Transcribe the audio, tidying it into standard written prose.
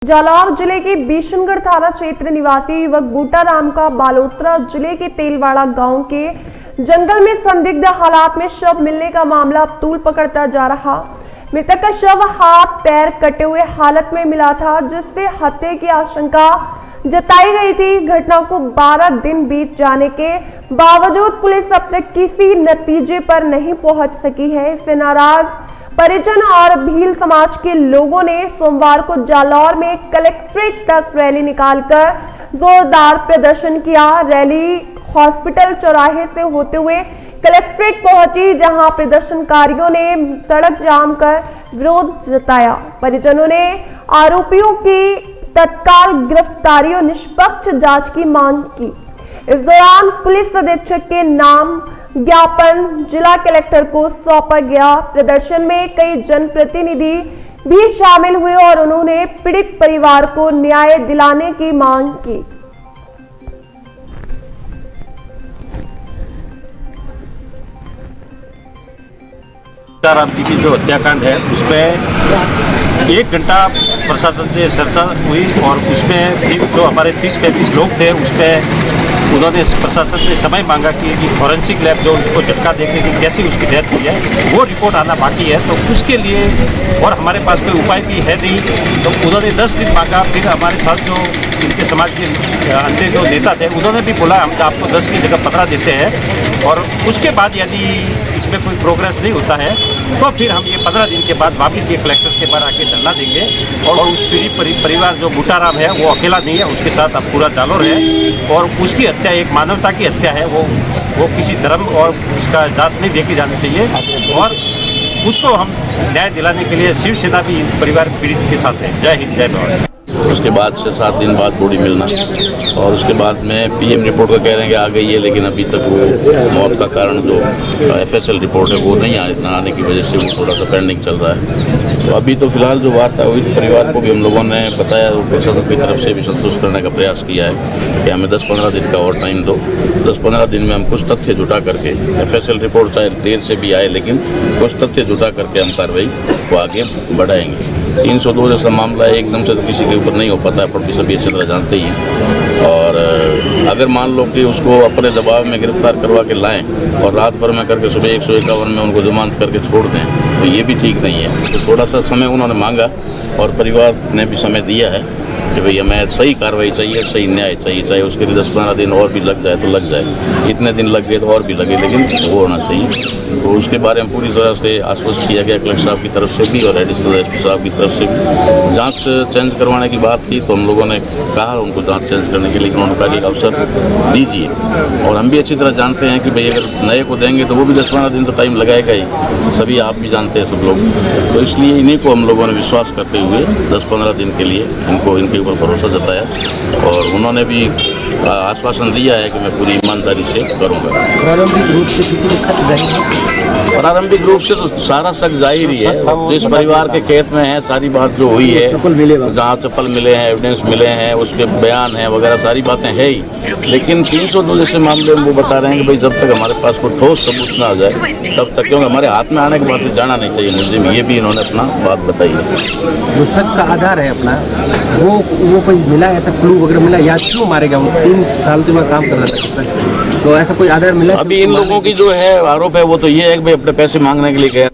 जालौर जिले के बिशनगढ़ थाना क्षेत्र निवासी युवक बूटा राम का बालोतरा जिले के तेलवाड़ा गांव के जंगल में संदिग्ध हालात में शव मिलने का मामला अब तूल पकड़ता जा रहा। मृतक का शव हाथ पैर कटे हुए हालत में मिला था, जिससे हत्या की आशंका जताई गई थी। घटना को 12 दिन बीत जाने के बावजूद पुलिस अब तक किसी नतीजे पर नहीं पहुंच सकी है। इससे नाराज परिजन और भील समाज के लोगों ने सोमवार को जालौर में कलेक्ट्रेट तक रैली निकालकर जोरदार प्रदर्शन किया। रैली हॉस्पिटल चौराहे से होते हुए कलेक्ट्रेट पहुंची, जहां प्रदर्शनकारियों ने सड़क जाम कर विरोध जताया। परिजनों ने आरोपियों की तत्काल गिरफ्तारी और निष्पक्ष जांच की मांग की। इस दौरान पुलिस अधीक्षक के नाम ज्ञापन जिला कलेक्टर को सौंपा गया। प्रदर्शन में कई जनप्रतिनिधि भी शामिल हुए और उन्होंने पीड़ित परिवार को न्याय दिलाने की मांग की। राम जी की जो हत्याकांड है उसमें 1 घंटा प्रशासन से चर्चा हुई और उसमें भी जो हमारे 30-35 लोग थे उसमें उन्होंने प्रशासन से समय मांगा कि फॉरेंसिक लैब जो उसको झटका देखे कि कैसी उसकी डेथ हुई है वो रिपोर्ट आना बाकी है, तो उसके लिए और हमारे पास कोई उपाय भी है नहीं, तो उन्होंने 10 दिन मांगा। फिर हमारे साथ जो इनके समाज के अन्य जो नेता थे उन्होंने भी बोला हम आपको 10 की जगह 15 देते हैं, और उसके बाद यदि इसमें कोई प्रोग्रेस नहीं होता है तो फिर हम ये 15 दिन के बाद वापस ये कलेक्टर के पास आके धरना देंगे। और उस पीड़ित परिवार जो बूटा राम है वो अकेला नहीं है, उसके साथ अब पूरा जालौर है, और उसकी हत्या एक मानवता की हत्या है। वो किसी धर्म और उसका जात नहीं देखी जानी चाहिए, और उसको हम न्याय दिलाने के लिए शिवसेना भी परिवार पीड़ित के साथ है। जय हिंद, जय भारत। उसके बाद 6-7 दिन बाद बॉडी मिलना, और उसके बाद में पीएम रिपोर्ट का कह रहे हैं कि आ गई है, लेकिन अभी तक वो मौत का कारण जो एफएसएल रिपोर्ट है वो नहीं आने की वजह से वो थोड़ा सा पेंडिंग चल रहा है। तो अभी तो फिलहाल जो वार्ता हुई परिवार को भी हम लोगों ने बताया, प्रशासन की तरफ से भी संतुष्ट करने का प्रयास किया है कि हमें 10-15 दिन का और टाइम दो। 10-15 दिन में हम कुछ तथ्य जुटा करके, एफएसएल रिपोर्ट चाहे देर से भी आए लेकिन कुछ तथ्य जुटा करके हम कार्रवाई को आगे बढ़ाएंगे। 302 जैसा मामला एकदम से तो किसी के ऊपर नहीं हो पाता है, पर सभी अच्छी तरह जानते ही हैं। और अगर मान लो कि उसको अपने दबाव में गिरफ्तार करवा के लाएं और रात भर में करके सुबह 151 में उनको जमानत करके छोड़ दें तो ये भी ठीक नहीं है। तो थोड़ा सा समय उन्होंने मांगा और परिवार ने भी समय दिया है कि भाई हमें सही कार्रवाई चाहिए, सही न्याय चाहिए, चाहे उसके लिए 10-15 दिन और भी लग जाए तो लग जाए, इतने दिन लग गए तो और भी लगे, लेकिन वो होना चाहिए। तो उसके बारे में पूरी तरह से आश्वस्त किया गया कलेक्टर साहब की तरफ से भी और एडिशनल एसपी साहब की तरफ से भी। जांच चेंज करवाने की बात थी तो हम लोगों ने कहा उनको जांच चेंज करने के लिए, उन्होंने कहा कि अवसर दीजिए, और हम भी अच्छी तरह जानते हैं कि भाई अगर नए को देंगे तो वो भी 10-15 दिन तो टाइम लगाएगा ही, सभी आप भी जानते हैं सब लोग। तो इसलिए इन्हीं को हम लोगों ने विश्वास करते हुए 10-15 दिन के लिए इनके ऊपर भरोसा जताया, और उन्होंने भी आश्वासन दिया है कि मैं पूरी ईमानदारी से करूँगा। प्रारंभिक रूप से किसी को शक जाहिर, प्रारंभिक रूप से तो सारा शक जाहिर ही है। तो इस परिवार के खेत में है सारी बात जो हुई है, जहाँ चप्पल मिले हैं, एविडेंस मिले हैं, उसके बयान हैं वगैरह सारी बातें है ही, लेकिन 302 जैसे मामले में वो बता रहे हैं कि भाई जब तक हमारे पास कोई ठोस सबूत ना आ जाए तब तक, क्योंकि हमारे हाथ में आने के बाद जाना नहीं चाहिए मुझे, ये भी इन्होंने अपना बात बताई है। जो शक का आधार है अपना वो कोई मिला, ऐसा क्लू वगैरह मिला, या क्यों मारेगा? वो 3 साल से मैं काम कर रहा था, तो ऐसा कोई आधार मिला? अभी इन लोगों की जो है आरोप है वो तो ये है कि भाई अपने पैसे मांगने के लिए गया।